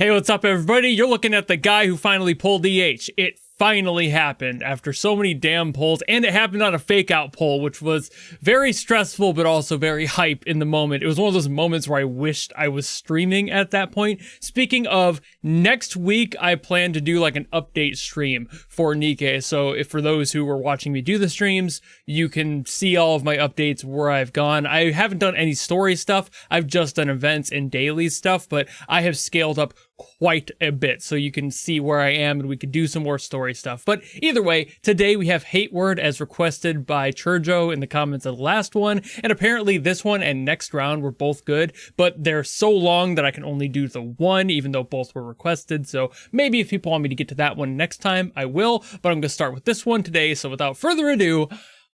Hey, what's up, everybody? You're looking at the guy who finally pulled EH. It finally happened after so many damn polls, and it happened on a fake out poll, which was very stressful, but also very hype in the moment. It was one of those moments where I wished I was streaming at that point. Speaking of, next week, I plan to do like an update stream for NIKKE. So if for those who were watching me do the streams, you can see all of my updates where I've gone. I haven't done any story stuff. I've just done events and daily stuff, but I have scaled up quite a bit so you can see where I am and we could do some more story stuff. But either way, today we have Hate Word as requested by Churjo in the comments of the last one, and apparently this one and next round were both good, but they're so long that I can only do the one even though both were requested. So maybe if people want me to get to that one next time, I will, but I'm going to start with this one today. So without further ado,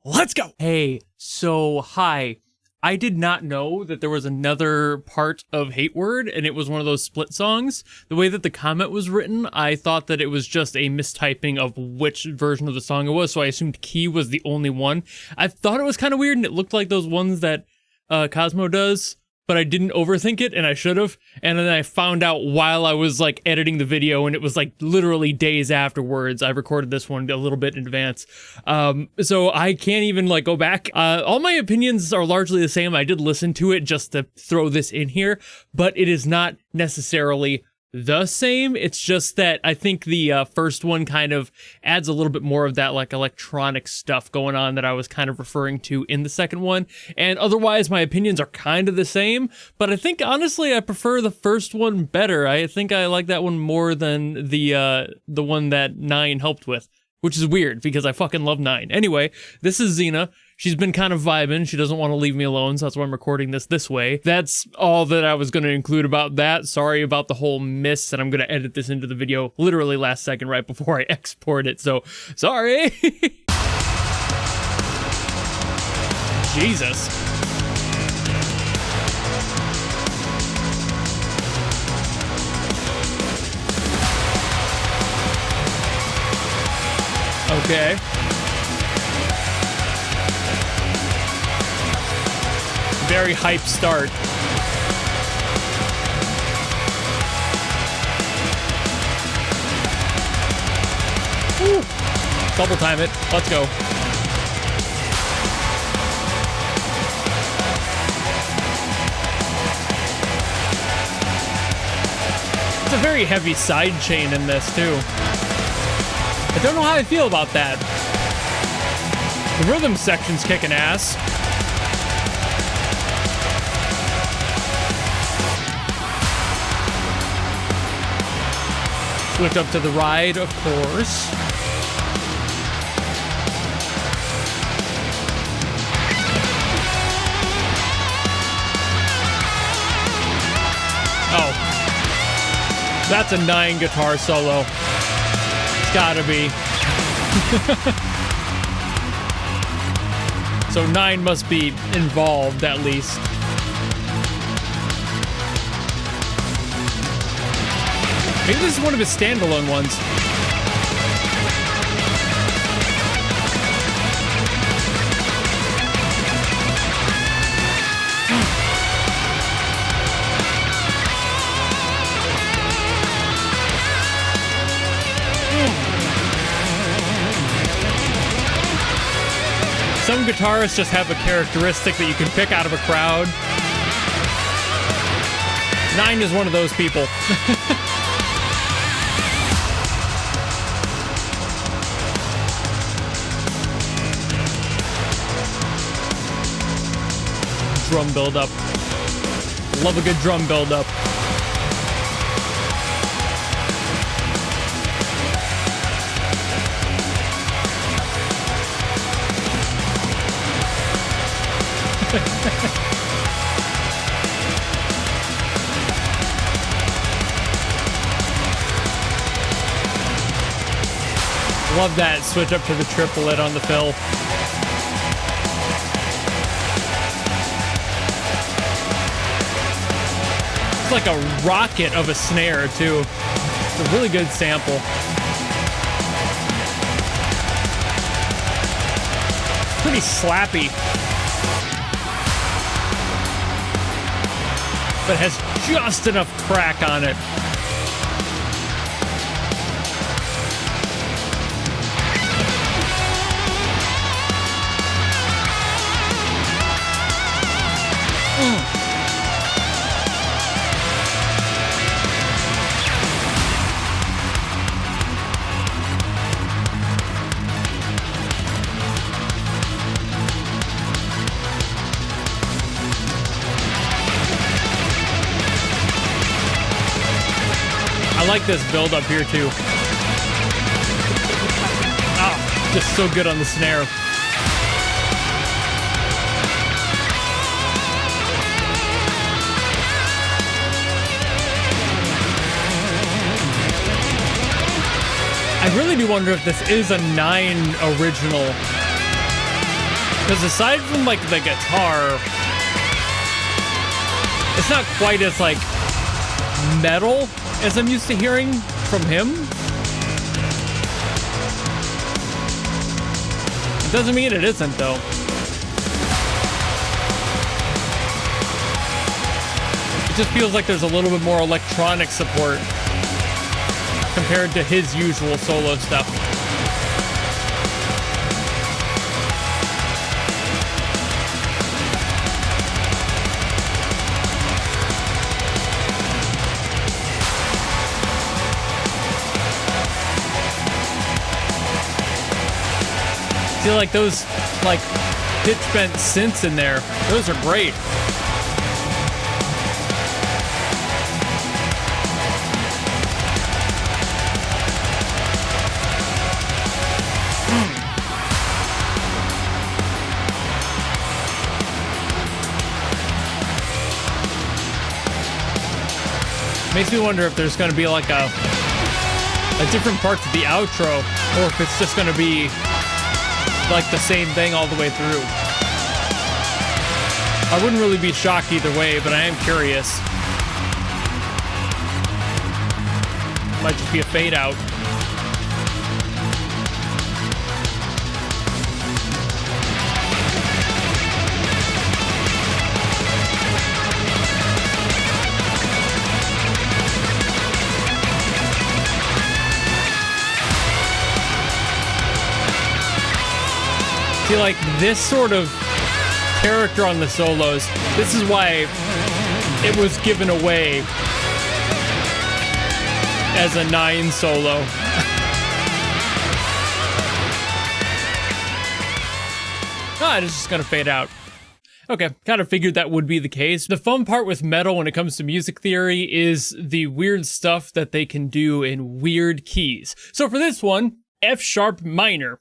let's go. Hey, so hi. I did not know that there was another part of Hate Word, and it was one of those split songs. The way that the comment was written, I thought that it was just a mistyping of which version of the song it was, so I assumed Key was the only one. I thought it was kind of weird, and it looked like those ones that Cosmo does, but I didn't overthink it, and I should have. And then I found out while I was like editing the video, and it was like literally days afterwards. I recorded this one a little bit in advance. So I can't even like go back. All my opinions are largely the same. I did listen to it just to throw this in here, but it is not necessarily the same. It's just that I think the first one kind of adds a little bit more of that like electronic stuff going on that I was kind of referring to in the second one. And otherwise my opinions are kind of the same, but I think honestly I prefer the first one better. I think I like that one more than the one that NieN helped with, which is weird because I fucking love NieN. Anyway, this is Xena. She's been kind of vibing. She doesn't want to leave me alone, so that's why I'm recording this way. That's all that I was going to include about that. Sorry about the whole miss, and I'm going to edit this into the video literally last second right before I export it, so sorry. Jesus. Okay. Very hype start. Woo. Double time it. Let's go. It's a very heavy side chain in this too. I don't know how I feel about that. The rhythm section's kicking ass. Switch up to the ride, of course. Oh. That's a NieN guitar solo. It's gotta be. So NieN must be involved, at least. Maybe this is one of his standalone ones. Some guitarists just have a characteristic that you can pick out of a crowd. NieN is one of those people. Drum build up. Love a good drum build up. Love that switch up to the triplet on the fill. It's like a rocket of a snare, too. It's a really good sample. Pretty slappy. But has just enough crack on it. I like this build up here too. Ah, just so good on the snare. I really do wonder if this is a NieN original. Because aside from like the guitar, it's not quite as like metal as I'm used to hearing from him. It doesn't mean it isn't though. It just feels like there's a little bit more electronic support compared to his usual solo stuff. I feel like those like pitch bent synths in there, those are great. Makes me wonder if there's going to be like a different part to the outro, or if it's just going to be like the same thing all the way through. I wouldn't really be shocked either way, but I am curious. Might just be a fade out. I feel like this sort of character on the solos, this is why it was given away as a NieN solo. It's just gonna fade out. Okay, kind of figured that would be the case. The fun part with metal when it comes to music theory is the weird stuff that they can do in weird keys. So for this one, F sharp minor.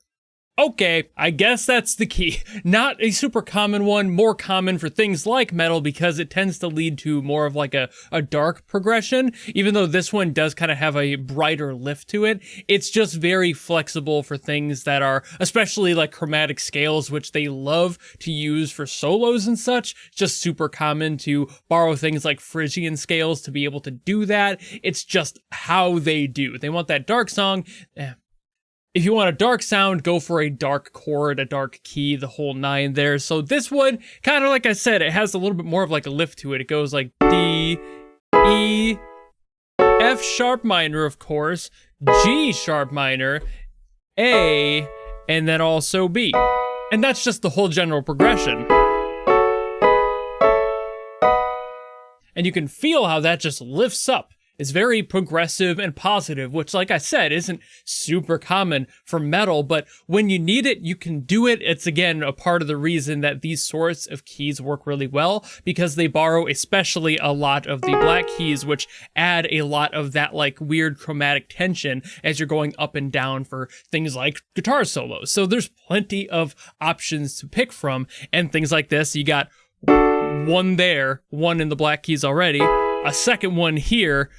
Okay, I guess that's the key. Not a super common one, more common for things like metal because it tends to lead to more of like a dark progression. Even though this one does kind of have a brighter lift to it, it's just very flexible for things that are, especially like chromatic scales, which they love to use for solos and such. It's just super common to borrow things like Phrygian scales to be able to do that. It's just how they do. They want that dark song. If you want a dark sound, go for a dark chord, a dark key, the whole nine there. So this one, kind of like I said, it has a little bit more of like a lift to it. It goes like D, E, F sharp minor, of course, G sharp minor, A, and then also B. And that's just the whole general progression. And you can feel how that just lifts up. It's very progressive and positive, which, like I said, isn't super common for metal, but when you need it, you can do it. It's, again, a part of the reason that these sorts of keys work really well, because they borrow especially a lot of the black keys, which add a lot of that, like, weird chromatic tension as you're going up and down for things like guitar solos. So there's plenty of options to pick from, and things like this, you got one there, one in the black keys already, a second one here.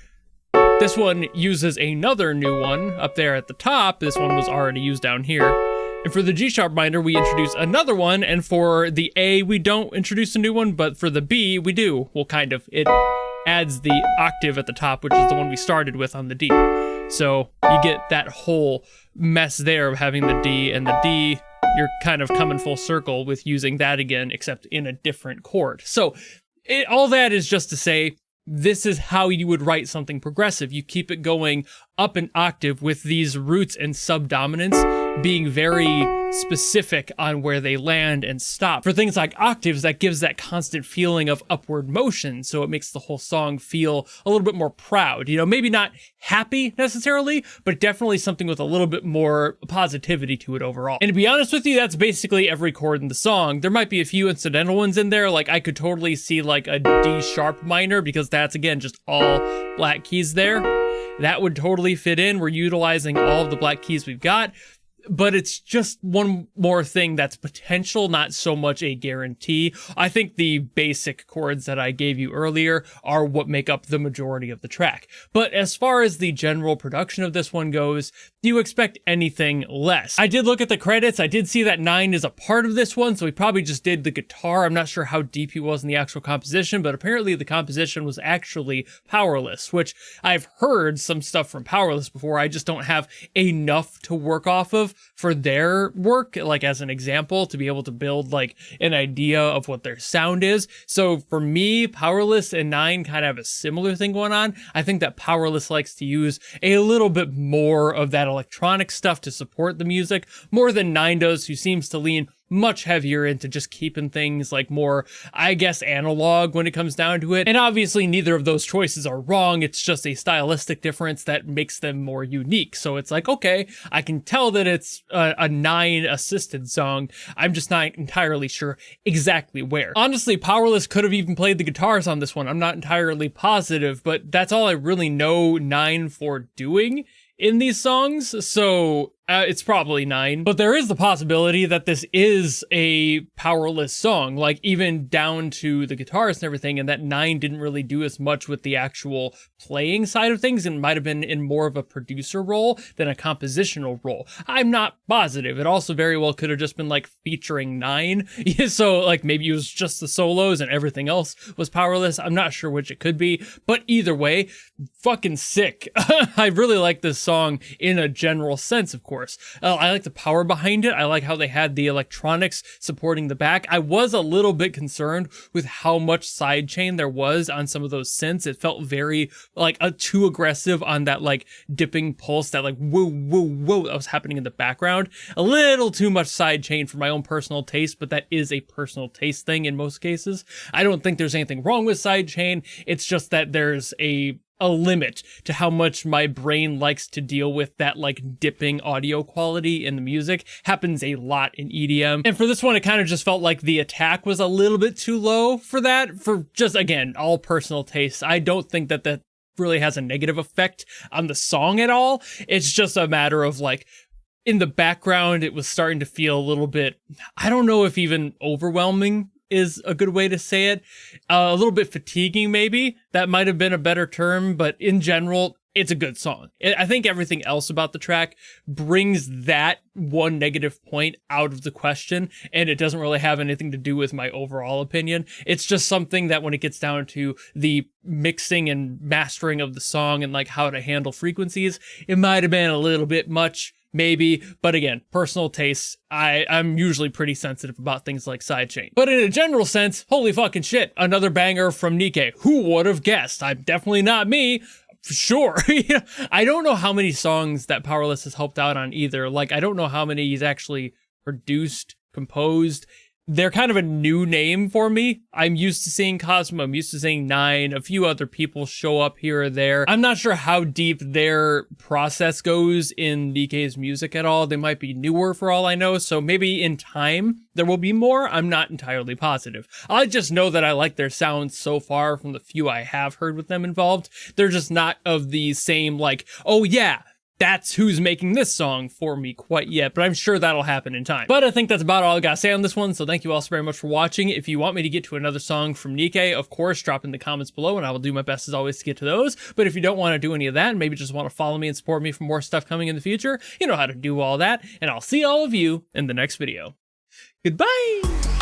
This one uses another new one up there at the top. This one was already used down here. And for the G sharp minor, we introduce another one. And for the A, we don't introduce a new one, but for the B, we do. Well, kind of. It adds the octave at the top, which is the one we started with on the D. So you get that whole mess there of having the D and the D. You're kind of coming full circle with using that again, except in a different chord. So all that is just to say, this is how you would write something progressive. You keep it going up an octave with these roots and subdominants being very specific on where they land and stop. For things like octaves, that gives that constant feeling of upward motion, so it makes the whole song feel a little bit more proud. You know, maybe not happy necessarily, but definitely something with a little bit more positivity to it overall. And to be honest with you, that's basically every chord in the song. There might be a few incidental ones in there, like I could totally see like a D sharp minor, because that's, again, just all black keys there. that would totally fit in. We're utilizing all of the black keys we've got. But it's just one more thing that's potential, not so much a guarantee. I think the basic chords that I gave you earlier are what make up the majority of the track. But as far as the general production of this one goes, do you expect anything less? I did look at the credits. I did see that NieN is a part of this one, so he probably just did the guitar. I'm not sure how deep he was in the actual composition, but apparently the composition was actually Powerless, which I've heard some stuff from Powerless before. I just don't have enough to work off of for their work, like as an example, to be able to build like an idea of what their sound is. So for me, Powerless and NieN kind of have a similar thing going on. I think that Powerless likes to use a little bit more of that electronic stuff to support the music, more than NieN does, who seems to lean much heavier into just keeping things like more, I guess, analog when it comes down to it. And obviously neither of those choices are wrong. It's just a stylistic difference that makes them more unique. So it's like, okay, I can tell that it's a NieN assisted song. I'm just not entirely sure exactly where. Honestly, Powerless could have even played the guitars on this one. I'm not entirely positive, but that's all I really know NieN for doing in these songs, so it's probably NieN. But there is the possibility that this is a Powerless song, like even down to the guitars and everything, and that NieN didn't really do as much with the actual playing side of things and might have been in more of a producer role than a compositional role. I'm not positive. It also very well could have just been like featuring NieN, so like maybe it was just the solos and everything else was Powerless. I'm not sure which it could be, but either way, fucking sick. I really like this song in a general sense, of course. I like the power behind it. I like how they had the electronics supporting the back. I was a little bit concerned with how much sidechain there was on some of those synths. It felt very like too aggressive on that like dipping pulse, that like whoa, whoa, whoa that was happening in the background. A little too much sidechain for my own personal taste, but that is a personal taste thing in most cases. I don't think there's anything wrong with sidechain. It's just that there's a limit to how much my brain likes to deal with that like dipping audio quality in the music. Happens a lot in EDM. And for this one, it kind of just felt like the attack was a little bit too low for that, for just, again, all personal tastes. I don't think that that really has a negative effect on the song at all. It's just a matter of like, in the background, it was starting to feel a little bit, I don't know if even overwhelming is a good way to say it. A little bit fatiguing, maybe. That might have been a better term, but in general, it's a good song. I think everything else about the track brings that one negative point out of the question, and it doesn't really have anything to do with my overall opinion. It's just something that when it gets down to the mixing and mastering of the song and like how to handle frequencies, it might have been a little bit much. Maybe, but again, personal tastes, I'm usually pretty sensitive about things like sidechain. But in a general sense, holy fucking shit, another banger from NIKKE. Who would have guessed? I'm definitely not me. For sure. I don't know how many songs that Powerless has helped out on either. Like, I don't know how many he's actually produced, composed. They're kind of a new name for me. I'm used to seeing Cosmo, I'm used to seeing NieN, a few other people show up here or there. I'm not sure how deep their process goes in NIKKE's music at all. They might be newer for all I know, so maybe in time there will be more. I'm not entirely positive. I just know that I like their sound so far from the few I have heard with them involved. They're just not of the same like, oh yeah, that's who's making this song for me quite yet, but I'm sure that'll happen in time. But I think that's about all I gotta say on this one, so thank you all so very much for watching. If you want me to get to another song from NIKKE, of course, drop in the comments below, and I will do my best as always to get to those. But if you don't want to do any of that, and maybe just want to follow me and support me for more stuff coming in the future, you know how to do all that, and I'll see all of you in the next video. Goodbye!